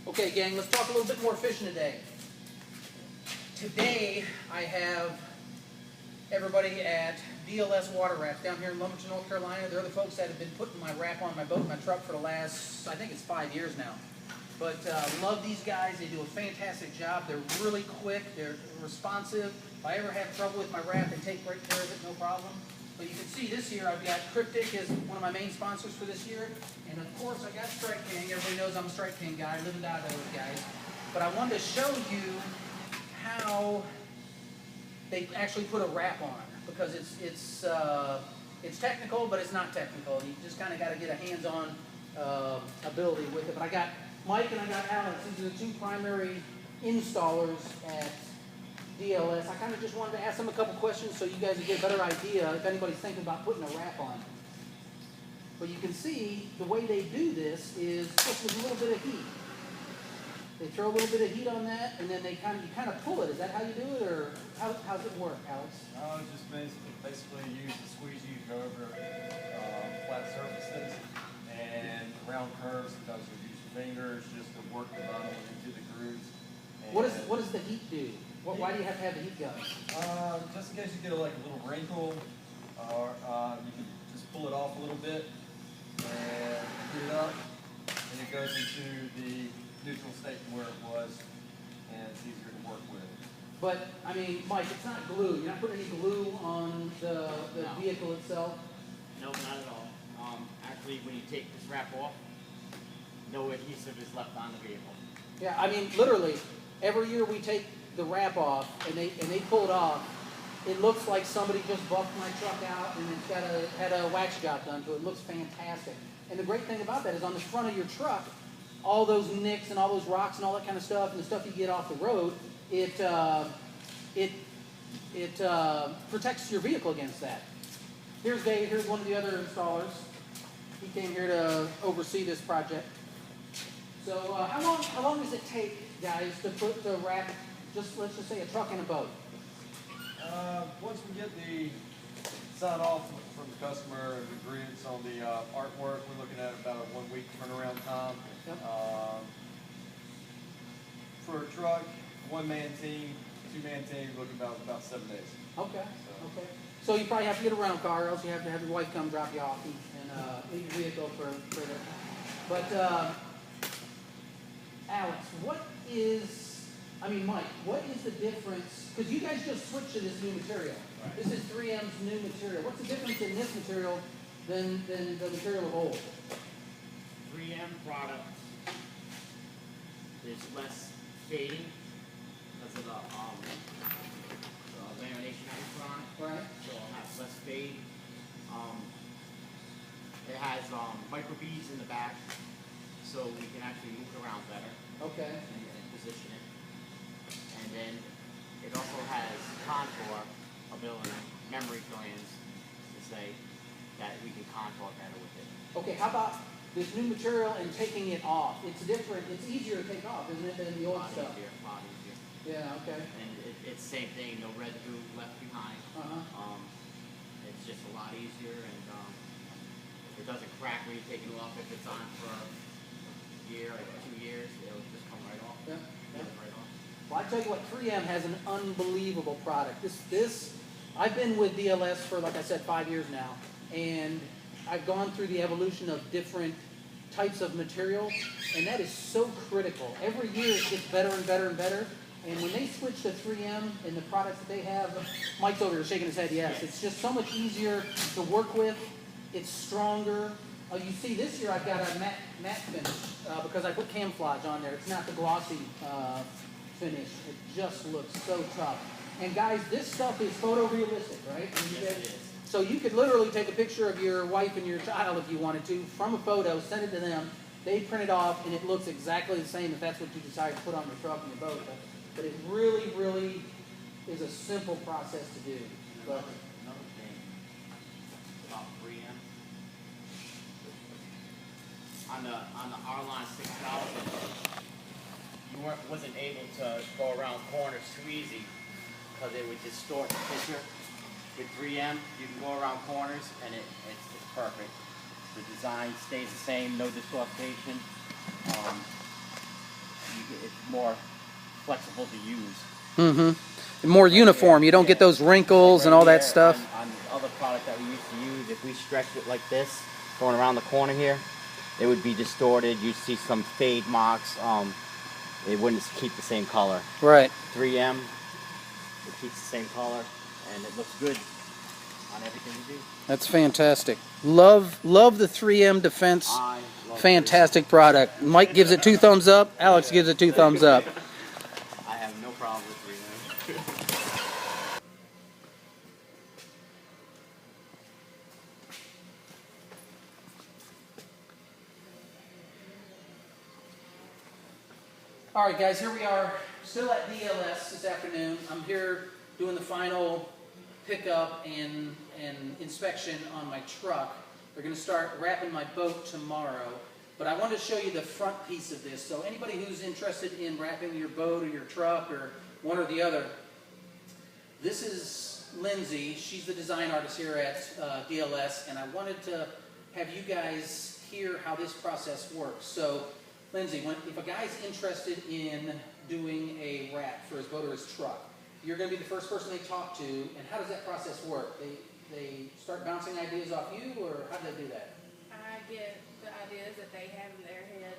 Okay, gang, let's talk a little bit more fishing today. Today, I have everybody at DLS Water Wraps down here in Lumberton, North Carolina. They're the folks that have been putting my wrap on my boat and my truck for the last, I think it's 5 years now. But love these guys. They do a fantastic job. They're really quick. They're responsive. If I ever have trouble with my wrap, they take great care of it, no problem. But you can see this year I've got Cryptic as one of my main sponsors for this year. And of course I got Strike King. Everybody knows I'm a Strike King guy. I live and die by those guys. But I wanted to show you how they actually put a wrap on, because it's technical, but it's not technical. You just kind of got to get a hands-on ability with it. But I got Mike and I got Alex. These are the two primary installers at DLS. I kind of just wanted to ask them a couple questions so you guys would get a better idea if anybody's thinking about putting a wrap on. But you can see the way they do this is just with a little bit of heat. They throw a little bit of heat on that, and then you kind of pull it. Is that how you do it, or how's it work, Alex? Just basically use the squeegee to go over flat surfaces and round curves. Sometimes you use your fingers just to work the bottom into the grooves. What does the heat do? Why do you have to have the heat gun? Just in case you get like a little wrinkle, or you can just pull it off a little bit and heat it up, and it goes into the neutral state where it was, and it's easier to work with. But, I mean, Mike, it's not glue. You're not putting any glue on the No. vehicle itself? No, not at all. Actually, when you take this wrap off, no adhesive is left on the vehicle. Yeah, I mean, literally, every year we take the wrap off, and they pull it off. It looks like somebody just buffed my truck out, and it's had a wax job done to it. It looks fantastic. And the great thing about that is on the front of your truck, all those nicks and all those rocks and all that kind of stuff, and the stuff you get off the road, it protects your vehicle against that. Here's Dave. Here's one of the other installers. He came here to oversee this project. So how long does it take, guys, to put the wrap, let's just say a truck and a boat? Once we get the sign off from the customer and agreements on the artwork, we're looking at about a 1 week turnaround time. Yep. For a truck, one-man team, two-man team, looking about 7 days. Okay. Okay. So you probably have to get a rental car, or else you have to have your wife come drop you off and leave your vehicle for that. But Alex, Mike, what is the difference? Because you guys just switched to this new material. Right. This is 3M's new material. What's the difference in this material than the material of old? 3M product, there's less fading because of the lamination that we put on it. Right. So it'll have less fade. It has micro beads in the back, so we can actually move it around better Okay. and position it. And then it also has contour ability, memory glands to say that we can contour better with it. Okay, how about this new material and taking it off? It's different. It's easier to take off, isn't it, than the old stuff? A lot easier. Yeah, okay. And it's the same thing, no residue left behind. It's just a lot easier, and it doesn't crack when you take it off. If it's on for a year or 2 years, it'll just come right off. Yeah. Right off. Well, I tell you what, 3M has an unbelievable product. I've been with DLS for, like I said, 5 years now, and I've gone through the evolution of different types of material, and that is so critical. Every year it gets better and better and better, and when they switch to 3M and the products that they have, Mike's over here shaking his head, yes. It's just so much easier to work with. It's stronger. You see, this year I've got a matte finish because I put camouflage on there. It's not the glossy finish. It just looks so tough. And guys, this stuff is photorealistic, right? Yes, it is. So you could literally take a picture of your wife and your child if you wanted to from a photo, send it to them. They print it off, and it looks exactly the same if that's what you decide to put on your truck and your boat. But it really, really is a simple process to do. But Another thing about 3M, on the R-Line 6000, you wasn't able to go around corners too easy because it would distort the picture. With 3M, you can go around corners and it's perfect. The design stays the same, no dislocation. it's more flexible to use. Mm-hmm. More uniform. You don't get those wrinkles and all that stuff. On the other product that we used to use, if we stretched it like this, going around the corner here, it would be distorted. You'd see some fade marks. It wouldn't keep the same color. Right. 3M, it keeps the same color, and it looks good on everything we do. That's fantastic. Love the 3M Defense. I love Fantastic product. Mike gives it 2 thumbs up. Alex gives it 2 thumbs up. I have no problem with 3M. All right, guys, here we are, still at DLS this afternoon. I'm here doing the final pickup and inspection on my truck. They're going to start wrapping my boat tomorrow, but I wanted to show you the front piece of this. So anybody who's interested in wrapping your boat or your truck or one or the other, this is Lindsay. She's the design artist here at DLS, and I wanted to have you guys hear how this process works. So Lindsay, if a guy's interested in doing a wrap for his boat or his truck, you're going to be the first person they talk to, and how does that process work? They start bouncing ideas off you, or how do they do that? I get the ideas that they have in their head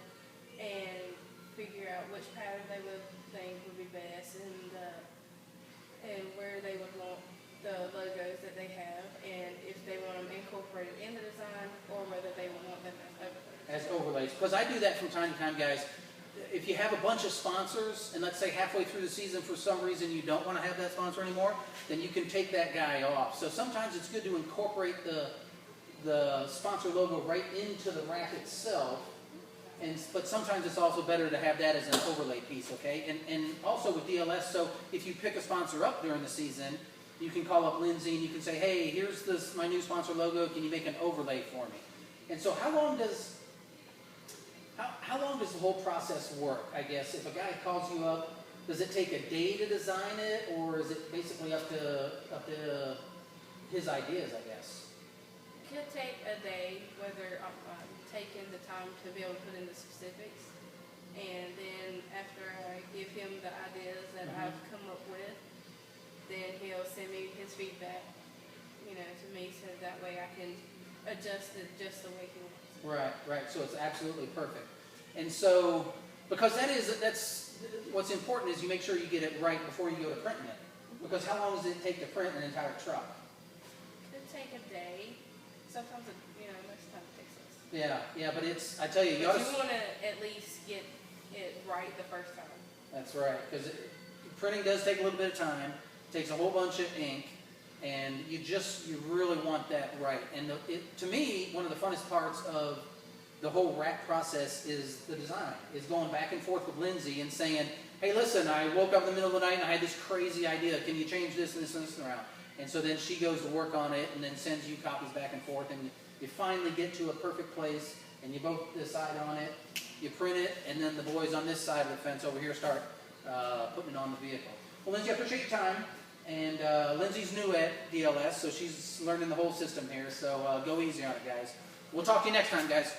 and figure out which pattern they would think would be best and where they would want the logos that they have, and if they want them incorporated in the design or whether they would want them as overlays. As overlays. Because I do that from time to time, guys. If you have a bunch of sponsors, and let's say halfway through the season for some reason you don't want to have that sponsor anymore, then you can take that guy off. So sometimes it's good to incorporate the sponsor logo right into the wrap itself, but sometimes it's also better to have that as an overlay piece, okay? And also with DLS, so if you pick a sponsor up during the season, you can call up Lindsay and you can say, hey, here's my new sponsor logo, can you make an overlay for me? And so how long does the whole process work, I guess? If a guy calls you up, does it take a day to design it, or is it basically up to his ideas, I guess? It could take a day, whether taking the time to be able to put in the specifics, and then after I give him the ideas that I've come up with, then he'll send me his feedback, to me, so that way I can adjust it just the way he wants. Right. So it's absolutely perfect. And so, because that's what's important is you make sure you get it right before you go to printing it. Because how long does it take to print an entire truck? It could take a day. Sometimes, most time it takes less. Yeah, but I tell you, you But ought to... you want to at least get it right the first time. That's right, because printing does take a little bit of time. It takes a whole bunch of ink, and you really want that right. And to me, one of the funnest parts of the whole wrap process is the design, is going back and forth with Lindsay and saying, hey, listen, I woke up in the middle of the night and I had this crazy idea. Can you change this and this and this around? And so then she goes to work on it and then sends you copies back and forth, and you finally get to a perfect place and you both decide on it, you print it, and then the boys on this side of the fence over here start putting it on the vehicle. Well, Lindsay, I appreciate your time. And Lindsay's new at DLS, so she's learning the whole system here. So go easy on it, guys. We'll talk to you next time, guys.